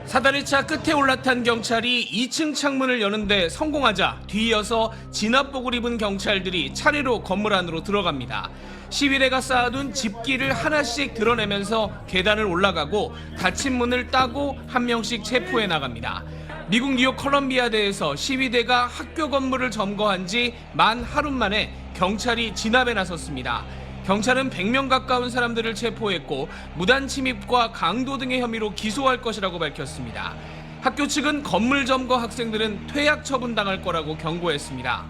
사다리 차 끝에 올라탄 경찰이 2층 창문을 여는데 성공하자 뒤이어서 진압복을 입은 경찰들이 차례로 건물 안으로 들어갑니다. 시위대가 쌓아둔 집기를 하나씩 드러내면서 계단을 올라가고 닫힌 문을 따고 한 명씩 체포해 나갑니다. 미국 뉴욕 컬럼비아대에서 시위대가 학교 건물을 점거한 지 만 하루 만에 경찰이 진압에 나섰습니다. 경찰은 100명 가까운 사람들을 체포했고 무단 침입과 강도 등의 혐의로 기소할 것이라고 밝혔습니다. 학교 측은 건물 점거 학생들은 퇴학 처분당할 거라고 경고했습니다.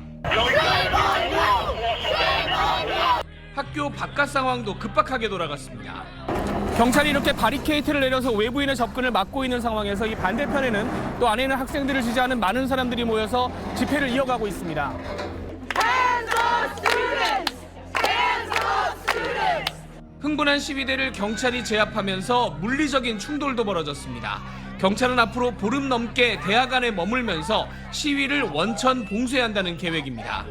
학교 바깥 상황도 급박하게 돌아갔습니다. 경찰이 이렇게 바리케이트를 내려서 외부인의 접근을 막고 있는 상황에서 이 반대편에는 또 안에 있는 학생들을 지지하는 많은 사람들이 모여서 집회를 이어가고 있습니다. 흥분한 시위대를 경찰이 제압하면서 물리적인 충돌도 벌어졌습니다. 경찰은 앞으로 보름 넘게 대학 안에 머물면서 시위를 원천 봉쇄한다는 계획입니다.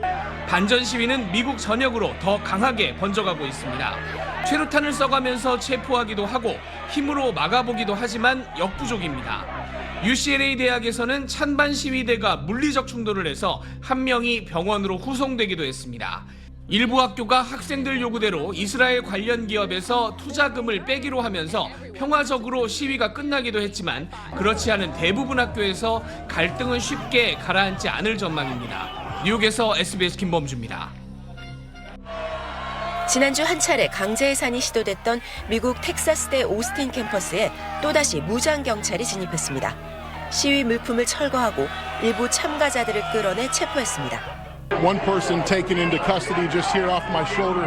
반전 시위는 미국 전역으로 더 강하게 번져가고 있습니다. 최루탄을 써가면서 체포하기도 하고 힘으로 막아보기도 하지만 역부족입니다. UCLA 대학에서는 찬반 시위대가 물리적 충돌을 해서 한 명이 병원으로 후송되기도 했습니다. 일부 학교가 학생들 요구대로 이스라엘 관련 기업에서 투자금을 빼기로 하면서 평화적으로 시위가 끝나기도 했지만 그렇지 않은 대부분 학교에서 갈등은 쉽게 가라앉지 않을 전망입니다. 뉴욕에서 SBS 김범주입니다. 지난주 한 차례 강제 해산이 시도됐던 미국 텍사스대 오스틴 캠퍼스에 또다시 무장 경찰이 진입했습니다. 시위 물품을 철거하고 일부 참가자들을 끌어내 체포했습니다. One person taken into custody just here off my shoulder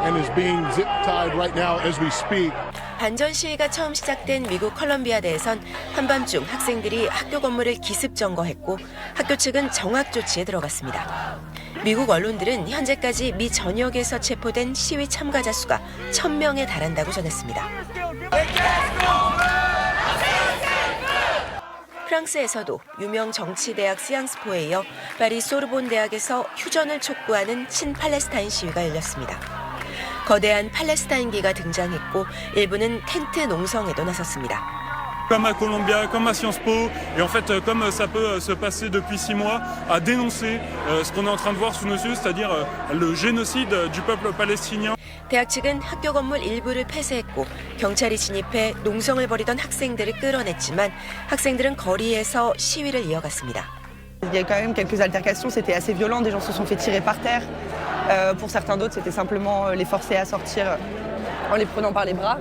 and is being zip tied right now as we speak. 반전 시위가 처음 시작된 미국 컬럼비아대에선 한밤중 학생들이 학교 건물을 기습 점거했고 학교 측은 정학 조치에 들어갔습니다. 미국 언론들은 현재까지 미 전역에서 체포된 시위 참가자 수가 1,000명에 달한다고 전했습니다. 프랑스에서도 유명 정치대학 시앙스포에 이어 파리 소르본 대학에서 휴전을 촉구하는 친팔레스타인 시위가 열렸습니다. 거대한 팔레스타인기가 등장했고 일부는 텐트 농성에도 나섰습니다. Comme à Columbia, comme à Sciences Po, et en fait, comme ça peut se passer depuis 6 mois, à dénoncer ce qu'on est en train de voir sous nos yeux, c'est-à-dire le génocide du peuple palestinien. 대학 측은 학교 건물 일부를 폐쇄했고 경찰이 진입해 농성을 벌이던 학생들을 끌어냈지만 학생들은 거리에서 시위를 이어갔습니다. Il y a quand même quelques altercations, c'était assez violent, des gens se sont fait tirer par terre. Pour certains d'autres, c'était simplement les forcer à sortir en les prenant par les bras.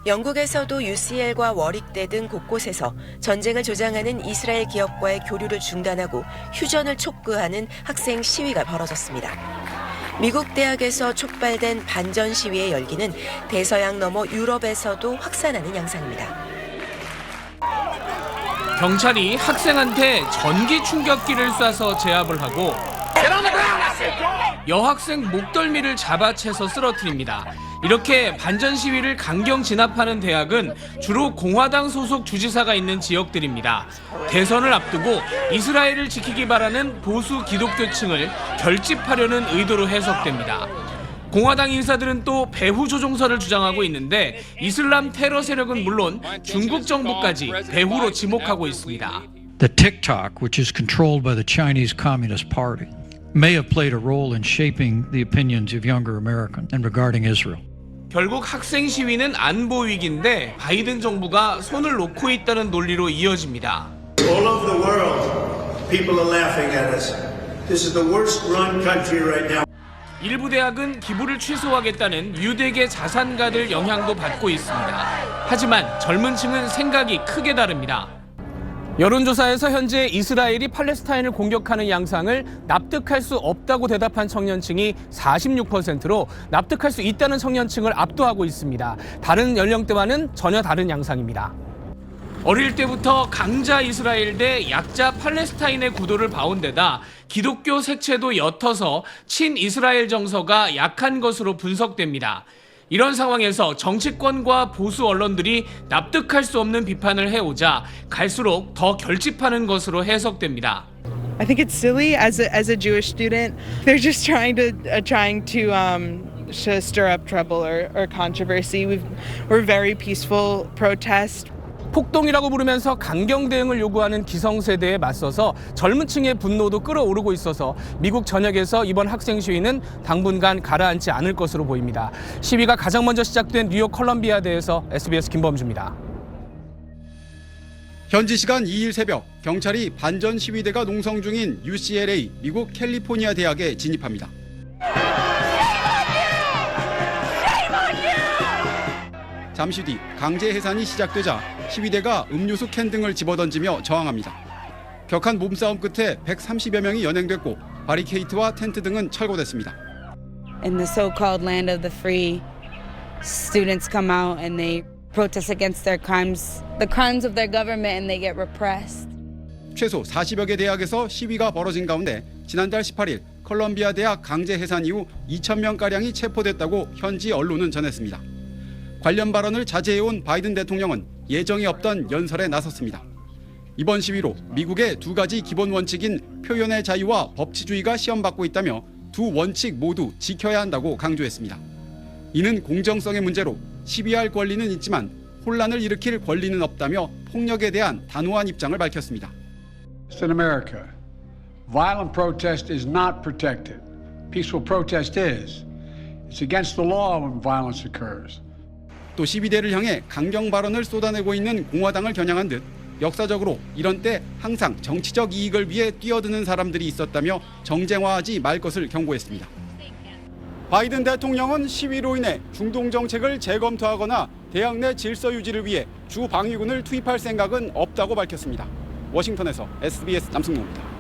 영국에서도 UCL과 워릭대 등 곳곳에서 전쟁을 조장하는 이스라엘 기업과의 교류를 중단하고 휴전을 촉구하는 학생 시위가 벌어졌습니다. 미국 대학에서 촉발된 반전 시위의 열기는 대서양 너머 유럽에서도 확산하는 양상입니다. 경찰이 학생한테 전기 충격기를 쏴서 제압을 하고 여학생 목덜미를 잡아채서 쓰러뜨립니다. 이렇게 반전 시위를 강경 진압하는 대학은 주로 공화당 소속 주지사가 있는 지역들입니다. 대선을 앞두고 이스라엘을 지키기 바라는 보수 기독교층을 결집하려는 의도로 해석됩니다. 공화당 인사들은 또 배후 조종설을 주장하고 있는데 이슬람 테러 세력은 물론 중국 정부까지 배후로 지목하고 있습니다. The TikTok, which is controlled by the Chinese Communist Party, may have played a role in shaping the opinions of younger Americans and regarding Israel. 결국 학생 시위는 안보 위기인데 바이든 정부가 손을 놓고 있다는 논리로 이어집니다. All over the world, people are laughing at us. This is the worst run country right now. 일부 대학은 기부를 취소하겠다는 유대계 자산가들 영향도 받고 있습니다. 하지만 젊은 층은 생각이 크게 다릅니다. 여론조사에서 현재 이스라엘이 팔레스타인을 공격하는 양상을 납득할 수 없다고 대답한 청년층이 46%로 납득할 수 있다는 청년층을 압도하고 있습니다. 다른 연령대와는 전혀 다른 양상입니다. 어릴 때부터 강자 이스라엘 대 약자 팔레스타인의 구도를 봐온 데다 기독교 색채도 옅어서 친이스라엘 정서가 약한 것으로 분석됩니다. 이런 상황에서 정치권과 보수 언론들이 납득할 수 없는 비판을 해오자 갈수록 더 결집하는 것으로 해석됩니다. I think it's silly as a Jewish student. They're just trying to stir up trouble or controversy. We're very peaceful protest. 폭동이라고 부르면서 강경 대응을 요구하는 기성세대에 맞서서 젊은 층의 분노도 끌어오르고 있어서 미국 전역에서 이번 학생 시위는 당분간 가라앉지 않을 것으로 보입니다. 시위가 가장 먼저 시작된 뉴욕 컬럼비아대에서 SBS 김범주입니다. 현지 시간 2일 새벽 경찰이 반전 시위대가 농성 중인 UCLA 미국 캘리포니아 대학에 진입합니다. 잠시 뒤 강제 해산이 시작되자 시위대가 음료수 캔 등을 집어던지며 저항합니다. 격한 몸싸움 끝에 130여 명이 연행됐고 바리케이트와 텐트 등은 철거됐습니다. In the so-called land of the free, students come out and they protest against their crimes, the crimes of their government, and they get repressed. 최소 40여 개 대학에서 시위가 벌어진 가운데 지난달 18일 컬럼비아 대학 강제 해산 이후 2,000명가량이 체포됐다고 현지 언론은 전했습니다. 관련 발언을 자제해온 바이든 대통령은 예정이 없던 연설에 나섰습니다. 이번 시위로 미국의 두 가지 기본 원칙인 표현의 자유와 법치주의가 시험받고 있다며 두 원칙 모두 지켜야 한다고 강조했습니다. 이는 공정성의 문제로 시위할 권리는 있지만 혼란을 일으킬 권리는 없다며 폭력에 대한 단호한 입장을 밝혔습니다. In America, violent protest is not protected. Peaceful protest is. It's against the law when violence occurs. 또 시위대를 향해 강경 발언을 쏟아내고 있는 공화당을 겨냥한 듯 역사적으로 이런 때 항상 정치적 이익을 위해 뛰어드는 사람들이 있었다며 정쟁화하지 말 것을 경고했습니다. 바이든 대통령은 시위로 인해 중동 정책을 재검토하거나 대학 내 질서 유지를 위해 주 방위군을 투입할 생각은 없다고 밝혔습니다. 워싱턴에서 SBS 남승모입니다.